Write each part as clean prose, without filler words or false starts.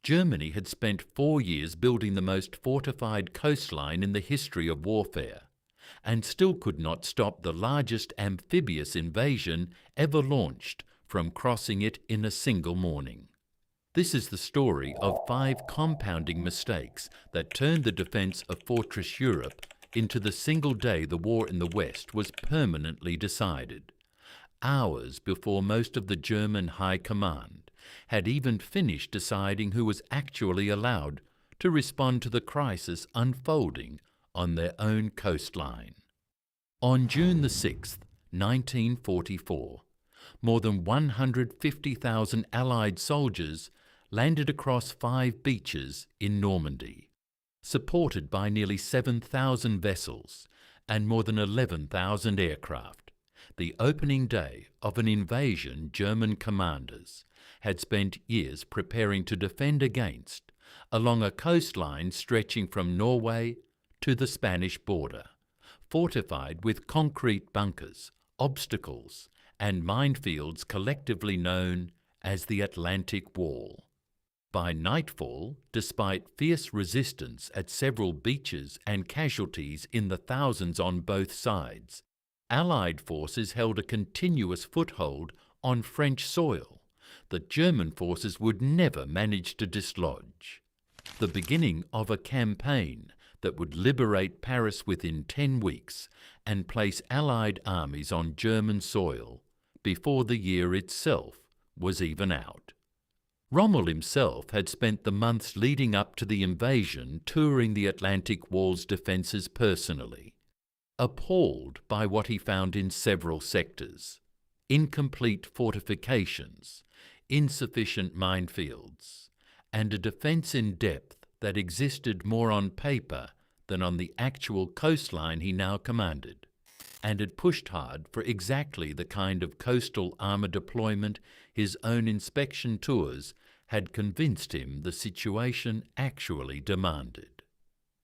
Germany had spent 4 years building the most fortified coastline in the history of warfare, and still could not stop the largest amphibious invasion ever launched from crossing it in a single morning. This is the story of 5 compounding mistakes that turned the defence of Fortress Europe into the single day the war in the West was permanently decided, hours before most of the German High Command had even finished deciding who was actually allowed to respond to the crisis unfolding on their own coastline. On June the 6th, 1944, more than 150,000 Allied soldiers landed across 5 beaches in Normandy, supported by nearly 7,000 vessels and more than 11,000 aircraft. The opening day of an invasion German commanders had spent years preparing to defend against along a coastline stretching from Norway to the Spanish border, fortified with concrete bunkers, obstacles, and minefields collectively known as the Atlantic Wall. By nightfall, despite fierce resistance at several beaches and casualties in the thousands on both sides, Allied forces held a continuous foothold on French soil that German forces would never manage to dislodge. The beginning of a campaign that would liberate Paris within 10 weeks and place Allied armies on German soil before the year itself was even out. Rommel himself had spent the months leading up to the invasion touring the Atlantic Wall's defences personally, appalled by what he found in several sectors: incomplete fortifications, insufficient minefields, and a defence in depth that existed more on paper than on the actual coastline he now commanded, and had pushed hard for exactly the kind of coastal armour deployment his own inspection tours had convinced him the situation actually demanded.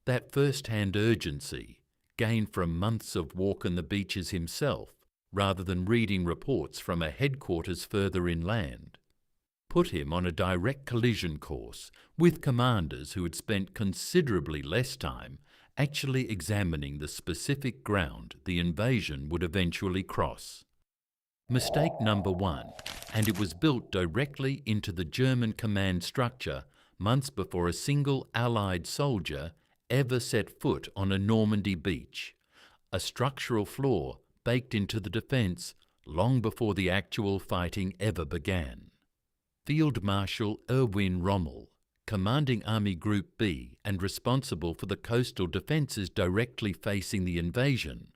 That first-hand urgency, gained from months of walk on the beaches himself, rather than reading reports from a headquarters further inland, put him on a direct collision course with commanders who had spent considerably less time actually examining the specific ground the invasion would eventually cross. Mistake number 1, and it was built directly into the German command structure months before a single Allied soldier ever set foot on a Normandy beach, a structural flaw baked into the defence long before the actual fighting ever began. Field Marshal Erwin Rommel, commanding Army Group B and responsible for the coastal defences directly facing the invasion,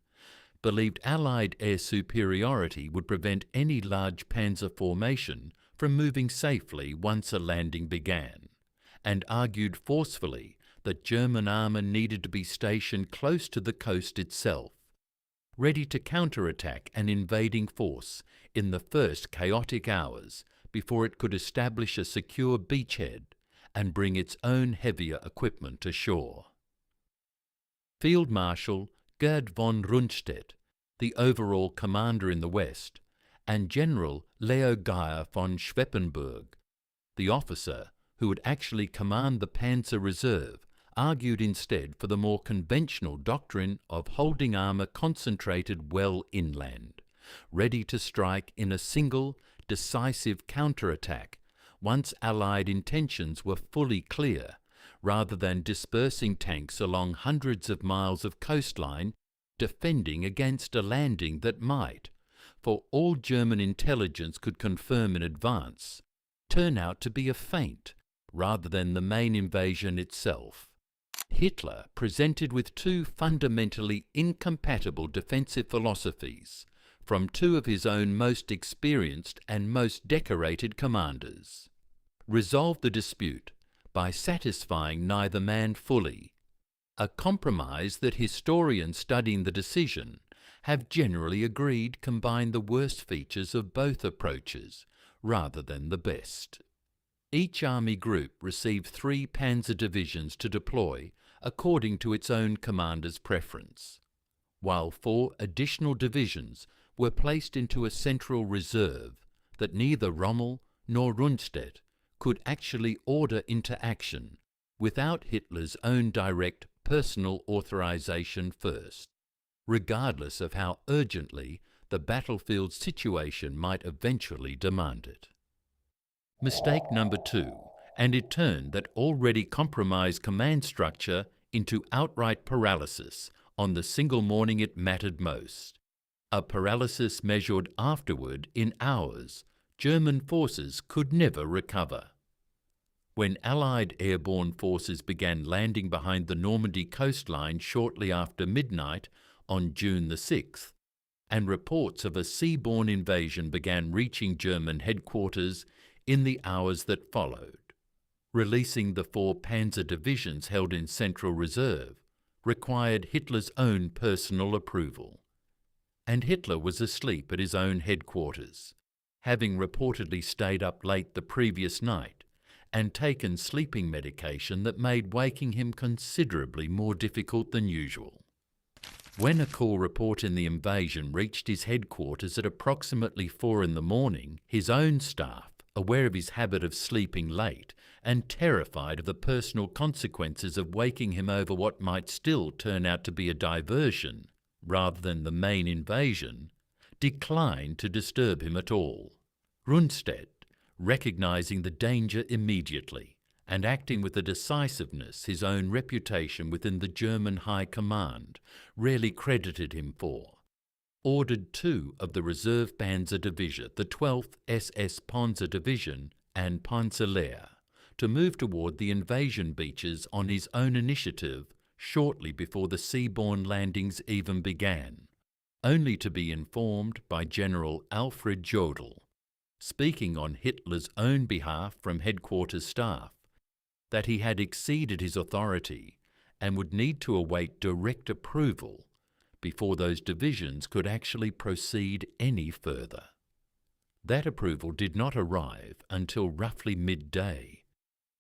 believed Allied air superiority would prevent any large panzer formation from moving safely once a landing began, and argued forcefully that German armour needed to be stationed close to the coast itself, ready to counterattack an invading force in the first chaotic hours before it could establish a secure beachhead and bring its own heavier equipment ashore. Field Marshal Gerd von Rundstedt, the overall commander in the West, and General Leo Geyer von Schweppenburg, the officer who would actually command the Panzer Reserve, argued instead for the more conventional doctrine of holding armour concentrated well inland, ready to strike in a single, decisive counterattack once Allied intentions were fully clear, rather than dispersing tanks along hundreds of miles of coastline defending against a landing that might, for all German intelligence could confirm in advance, turn out to be a feint rather than the main invasion itself. Hitler presented with 2 fundamentally incompatible defensive philosophies from 2 of his own most experienced and most decorated commanders. Resolved the dispute by satisfying neither man fully, a compromise that historians studying the decision have generally agreed combined the worst features of both approaches rather than the best. Each army group received 3 panzer divisions to deploy according to its own commander's preference, while 4 additional divisions were placed into a central reserve that neither Rommel nor Rundstedt could actually order into action without Hitler's own direct personal authorization first, regardless of how urgently the battlefield situation might eventually demand it. Mistake number 2, and it turned that already compromised command structure into outright paralysis on the single morning it mattered most. A paralysis measured afterward in hours German forces could never recover. When Allied airborne forces began landing behind the Normandy coastline shortly after midnight on June the 6th, and reports of a seaborne invasion began reaching German headquarters in the hours that followed, releasing the 4 Panzer divisions held in Central Reserve required Hitler's own personal approval. And Hitler was asleep at his own headquarters, having reportedly stayed up late the previous night and taken sleeping medication that made waking him considerably more difficult than usual. When a call report in the invasion reached his headquarters at approximately 4 in the morning, his own staff, aware of his habit of sleeping late and terrified of the personal consequences of waking him over what might still turn out to be a diversion rather than the main invasion, declined to disturb him at all. Rundstedt, recognizing the danger immediately and acting with the decisiveness his own reputation within the German High Command rarely credited him for, ordered 2 of the Reserve Panzer Division, the 12th SS Panzer Division and Panzerlehr, to move toward the invasion beaches on his own initiative shortly before the seaborne landings even began, only to be informed by General Alfred Jodl, speaking on Hitler's own behalf from headquarters staff, that he had exceeded his authority and would need to await direct approval before those divisions could actually proceed any further. That approval did not arrive until roughly midday,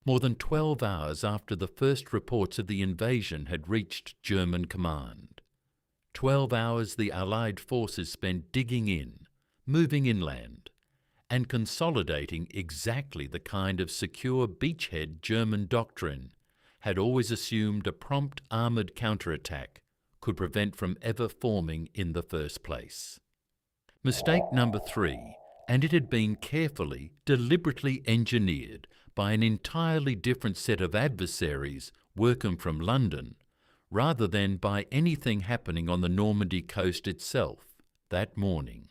more than 12 hours after the first reports of the invasion had reached German command. 12 hours the Allied forces spent digging in, moving inland, and consolidating exactly the kind of secure beachhead German doctrine had always assumed a prompt armoured counterattack could prevent from ever forming in the first place. Mistake number 3, and it had been carefully, deliberately engineered by an entirely different set of adversaries working from London, rather than by anything happening on the Normandy coast itself that morning.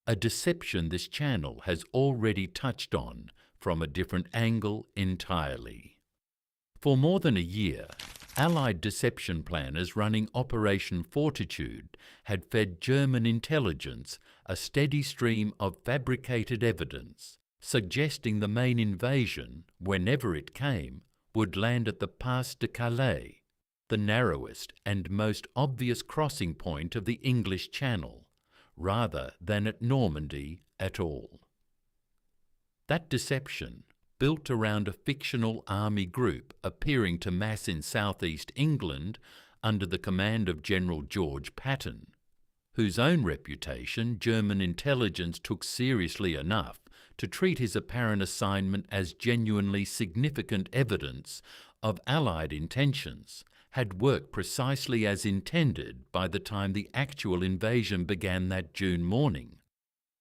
A deception this channel has already touched on from a different angle entirely. For more than a year, Allied deception planners running Operation Fortitude had fed German intelligence a steady stream of fabricated evidence, suggesting the main invasion, whenever it came, would land at the Pass de Calais, the narrowest and most obvious crossing point of the English Channel, rather than at Normandy at all. That deception, built around a fictional army group appearing to mass in southeast England under the command of General George Patton, whose own reputation German intelligence took seriously enough to treat his apparent assignment as genuinely significant evidence of Allied intentions, had worked precisely as intended by the time the actual invasion began that June morning,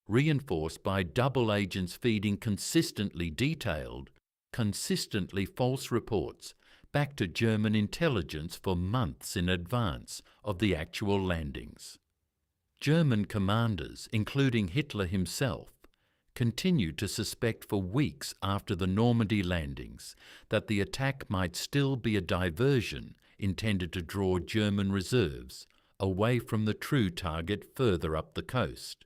reinforced by double agents feeding consistently detailed, consistently false reports back to German intelligence for months in advance of the actual landings. German commanders, including Hitler himself, continued to suspect for weeks after the Normandy landings that the attack might still be a diversion intended to draw German reserves away from the true target further up the coast,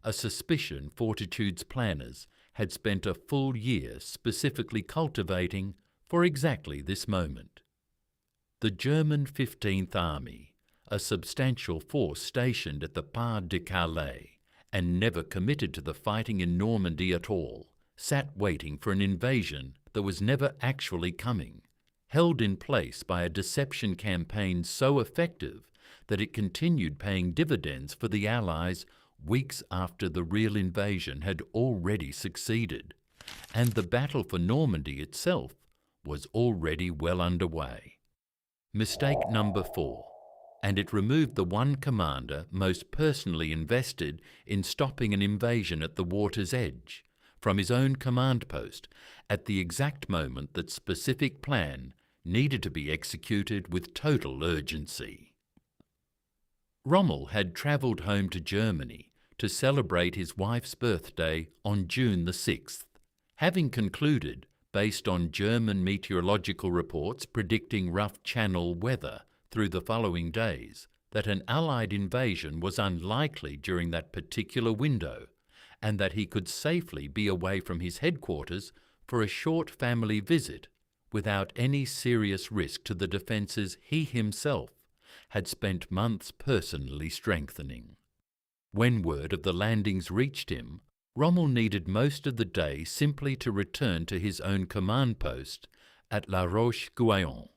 a suspicion Fortitude's planners had spent a full year specifically cultivating for exactly this moment. The German 15th Army, a substantial force stationed at the Pas de Calais and never committed to the fighting in Normandy at all, sat waiting for an invasion that was never actually coming, held in place by a deception campaign so effective that it continued paying dividends for the Allies weeks after the real invasion had already succeeded. and the battle for Normandy itself was already well underway. Mistake number 4, and it removed the one commander most personally invested in stopping an invasion at the water's edge from his own command post at the exact moment that specific plan needed to be executed with total urgency. Rommel had travelled home to Germany to celebrate his wife's birthday on June the 6th, having concluded, based on German meteorological reports predicting rough Channel weather through the following days, that an Allied invasion was unlikely during that particular window, and that he could safely be away from his headquarters for a short family visit without any serious risk to the defences he himself had spent months personally strengthening. When word of the landings reached him, Rommel needed most of the day simply to return to his own command post at La Roche-Guyon,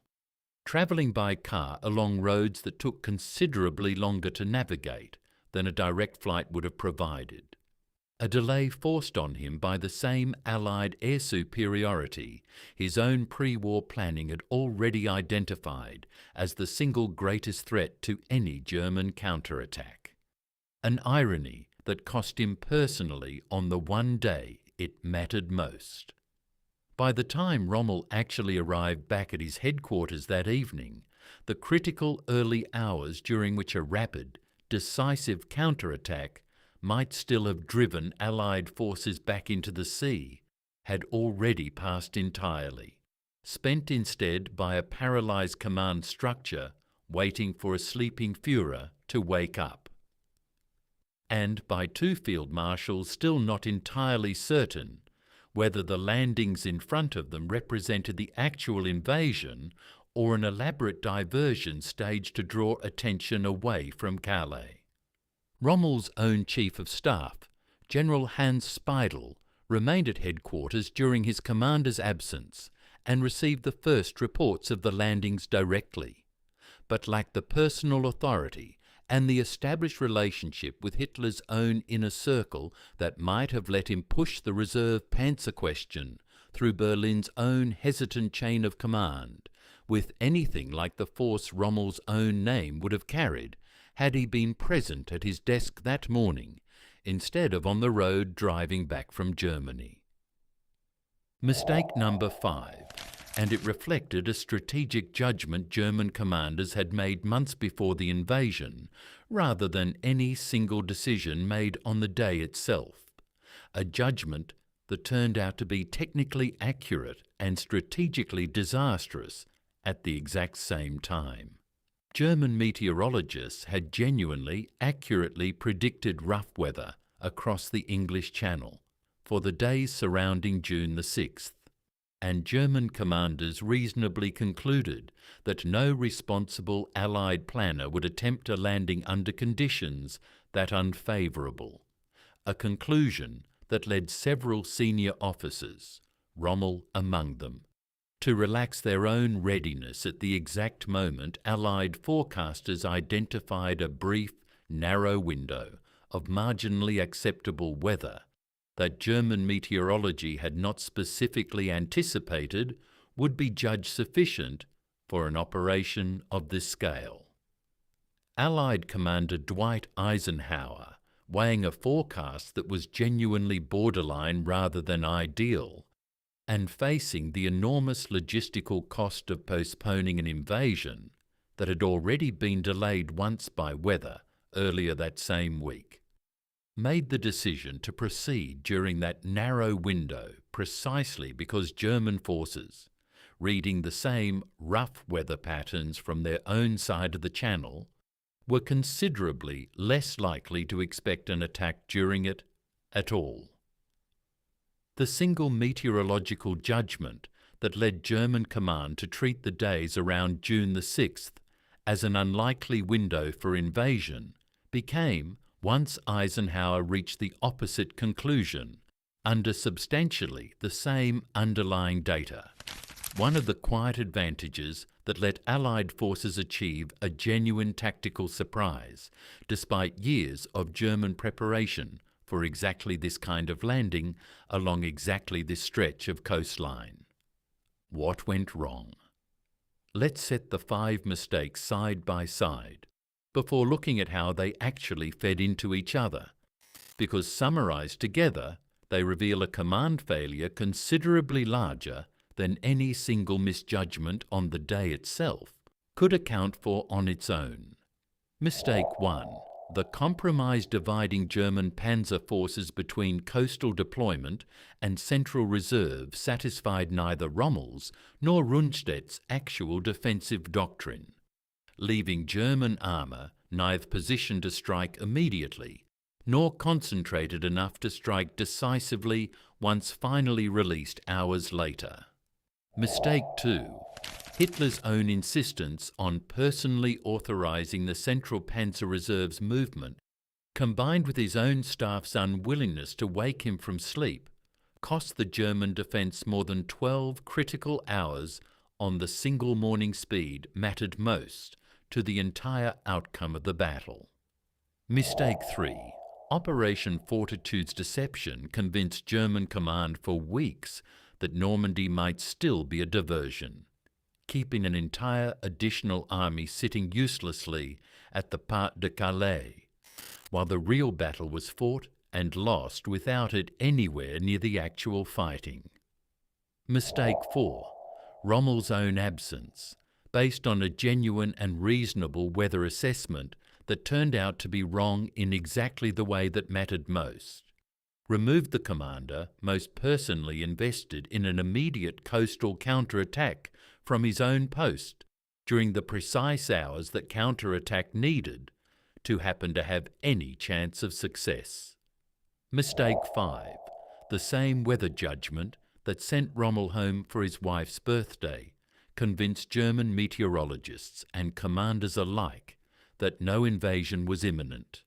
travelling by car along roads that took considerably longer to navigate than a direct flight would have provided. A delay forced on him by the same Allied air superiority his own pre-war planning had already identified as the single greatest threat to any German counterattack. An irony that cost him personally on the one day it mattered most. By the time Rommel actually arrived back at his headquarters that evening, the critical early hours during which a rapid, decisive counterattack might still have driven Allied forces back into the sea had already passed entirely, spent instead by a paralysed command structure waiting for a sleeping Führer to wake up, and by two field marshals still not entirely certain whether the landings in front of them represented the actual invasion or an elaborate diversion staged to draw attention away from Calais. Rommel's own Chief of Staff, General Hans Speidel, remained at headquarters during his commander's absence and received the first reports of the landings directly, but lacked the personal authority and the established relationship with Hitler's own inner circle that might have let him push the reserve Panzer question through Berlin's own hesitant chain of command with anything like the force Rommel's own name would have carried had he been present at his desk that morning instead of on the road driving back from Germany. Mistake number 5, and it reflected a strategic judgment German commanders had made months before the invasion, rather than any single decision made on the day itself. A judgment that turned out to be technically accurate and strategically disastrous at the exact same time. German meteorologists had genuinely, accurately predicted rough weather across the English Channel for the days surrounding June the 6th, and German commanders reasonably concluded that no responsible Allied planner would attempt a landing under conditions that unfavourable, a conclusion that led several senior officers, Rommel among them, to relax their own readiness at the exact moment Allied forecasters identified a brief, narrow window of marginally acceptable weather that German meteorology had not specifically anticipated would be judged sufficient for an operation of this scale. Allied Commander Dwight Eisenhower, weighing a forecast that was genuinely borderline rather than ideal, and facing the enormous logistical cost of postponing an invasion that had already been delayed once by weather earlier that same week, made the decision to proceed during that narrow window precisely because German forces, reading the same rough weather patterns from their own side of the Channel, were considerably less likely to expect an attack during it at all. The single meteorological judgment that led German command to treat the days around June the 6th as an unlikely window for invasion became, once Eisenhower reached the opposite conclusion, under substantially the same underlying data, one of the quiet advantages that let Allied forces achieve a genuine tactical surprise, despite years of German preparation for exactly this kind of landing along exactly this stretch of coastline. What went wrong? Let's set the 5 mistakes side by side before looking at how they actually fed into each other, because summarized together, they reveal a command failure considerably larger than any single misjudgment on the day itself could account for on its own. Mistake 1. The compromise dividing German Panzer forces between coastal deployment and central reserve satisfied neither Rommel's nor Rundstedt's actual defensive doctrine, leaving German armour neither positioned to strike immediately nor concentrated enough to strike decisively once finally released hours later. Mistake 2. Hitler's own insistence on personally authorizing the Central Panzer Reserve's movement, combined with his own staff's unwillingness to wake him from sleep, cost the German defence more than 12 critical hours on the single morning speed mattered most to the entire outcome of the battle. Mistake 3. Operation Fortitude's deception convinced German command for weeks that Normandy might still be a diversion, keeping an entire additional army sitting uselessly at the Pas de Calais, while the real battle was fought and lost without it anywhere near the actual fighting. Mistake 4. Rommel's own absence, based on a genuine and reasonable weather assessment that turned out to be wrong in exactly the way that mattered most, removed the commander most personally invested in an immediate coastal counterattack from his own post during the precise hours that counterattack needed to happen to have any chance of success. Mistake 5. The same weather judgment that sent Rommel home for his wife's birthday convinced German meteorologists and commanders alike that no invasion was imminent,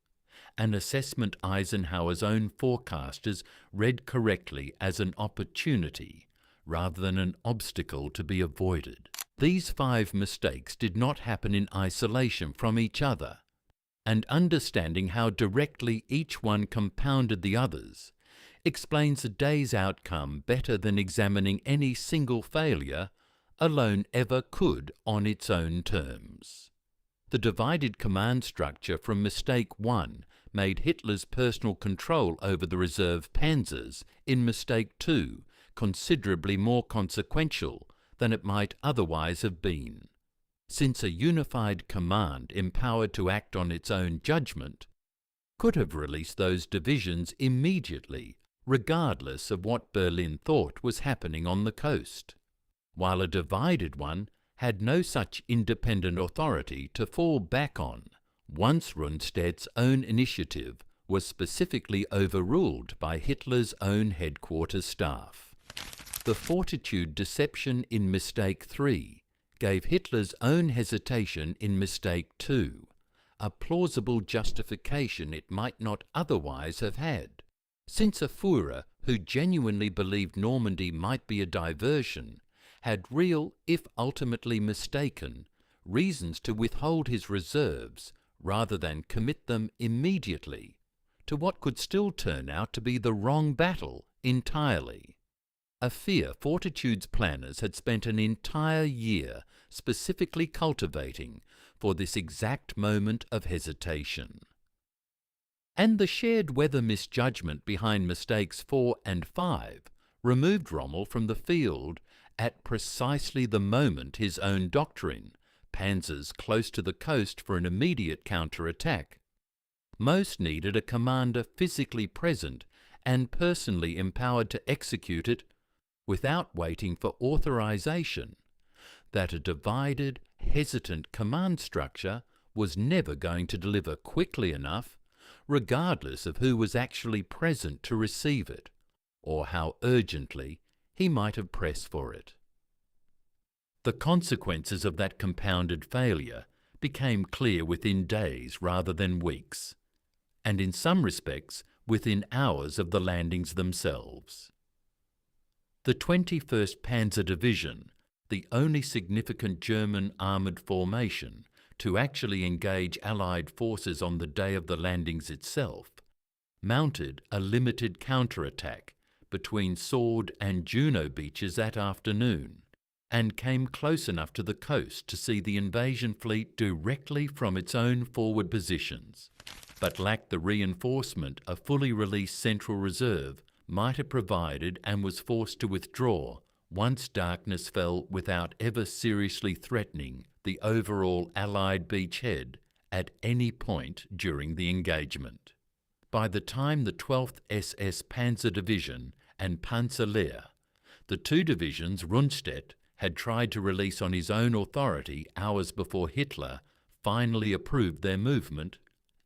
an assessment Eisenhower's own forecasters read correctly as an opportunity rather than an obstacle to be avoided. These 5 mistakes did not happen in isolation from each other, and understanding how directly each one compounded the others explains a day's outcome better than examining any single failure alone ever could on its own terms. The divided command structure from Mistake 1 made Hitler's personal control over the reserve panzers in Mistake 2 considerably more consequential than it might otherwise have been, since a unified command empowered to act on its own judgment could have released those divisions immediately, regardless of what Berlin thought was happening on the coast, while a divided one had no such independent authority to fall back on once Rundstedt's own initiative was specifically overruled by Hitler's own headquarters staff. The Fortitude deception in Mistake 3 gave Hitler's own hesitation in Mistake 2 a plausible justification it might not otherwise have had, since a Führer who genuinely believed Normandy might be a diversion had real, if ultimately mistaken, reasons to withhold his reserves rather than commit them immediately to what could still turn out to be the wrong battle entirely. A fear Fortitude's planners had spent an entire year specifically cultivating for this exact moment of hesitation. And the shared weather misjudgment behind mistakes 4 and 5 removed Rommel from the field at precisely the moment his own doctrine, panzers close to the coast for an immediate counterattack, most needed a commander physically present and personally empowered to execute it without waiting for authorization, that a divided, hesitant command structure was never going to deliver quickly enough, regardless of who was actually present to receive it, or how urgently he might have pressed for it. The consequences of that compounded failure became clear within days rather than weeks, and in some respects within hours of the landings themselves. The 21st Panzer Division, the only significant German armoured formation to actually engage Allied forces on the day of the landings itself, mounted a limited counterattack between Sword and Juno beaches that afternoon, and came close enough to the coast to see the invasion fleet directly from its own forward positions, but lacked the reinforcement a fully released Central Reserve might have provided, and was forced to withdraw once darkness fell without ever seriously threatening the overall Allied beachhead at any point during the engagement. By the time the 12th SS Panzer Division and Panzer, the two divisions Rundstedt had tried to release on his own authority hours before Hitler finally approved their movement,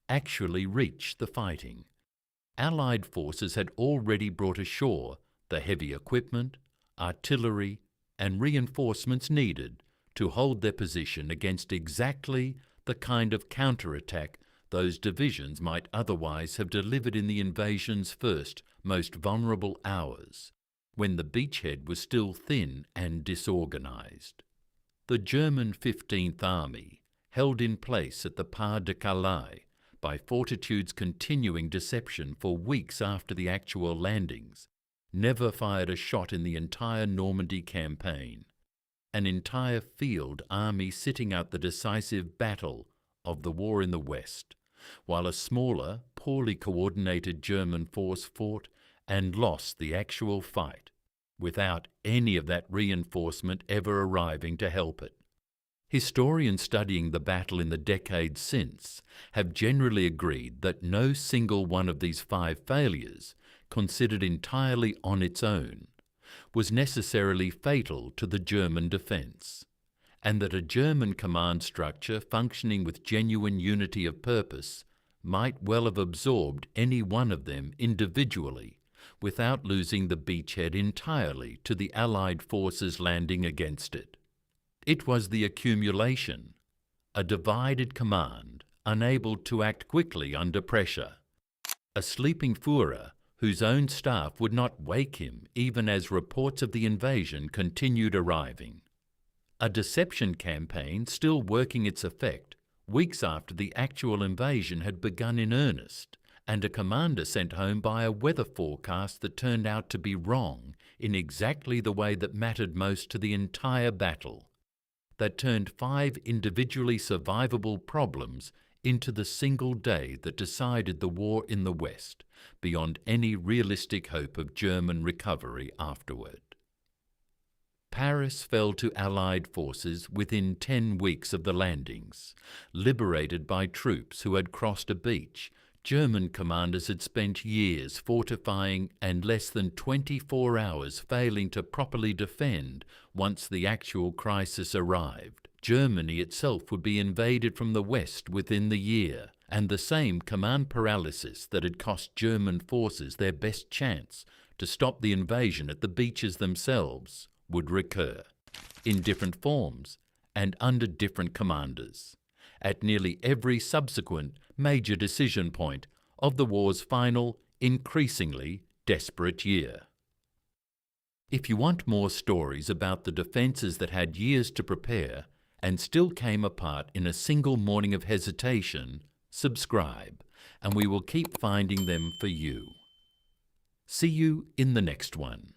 actually reached the fighting. Allied forces had already brought ashore the heavy equipment, artillery, and reinforcements needed to hold their position against exactly the kind of counterattack those divisions might otherwise have delivered in the invasion's first, most vulnerable hours, when the beachhead was still thin and disorganized. The German 15th Army, held in place at the Pas de Calais by Fortitude's continuing deception for weeks after the actual landings, never fired a shot in the entire Normandy campaign, an entire field army sitting out the decisive battle of the war in the West, while a smaller, poorly coordinated German force fought and lost the actual fight, without any of that reinforcement ever arriving to help it. Historians studying the battle in the decades since have generally agreed that no single one of these 5 failures, considered entirely on its own, was necessarily fatal to the German defence, and that a German command structure functioning with genuine unity of purpose might well have absorbed any one of them individually without losing the beachhead entirely to the Allied forces landing against it. It was the accumulation, a divided command unable to act quickly under pressure, a sleeping Führer whose own staff would not wake him even as reports of the invasion continued arriving, a deception campaign still working its effect weeks after the actual invasion had begun in earnest, and a commander sent home by a weather forecast that turned out to be wrong in exactly the way that mattered most to the entire battle, that turned 5 individually survivable problems into the single day that decided the war in the West, beyond any realistic hope of German recovery afterward. Paris fell to Allied forces within 10 weeks of the landings, liberated by troops who had crossed a beach German commanders had spent years fortifying and less than 24 hours failing to properly defend once the actual crisis arrived. Germany itself would be invaded from the west within the year, and the same command paralysis that had cost German forces their best chance to stop the invasion at the beaches themselves would recur, in different forms and under different commanders, at nearly every subsequent major decision point of the war's final, increasingly desperate year. If you want more stories about the defences that had years to prepare and still came apart in a single morning of hesitation, subscribe, and we will keep finding them for you. See you in the next one.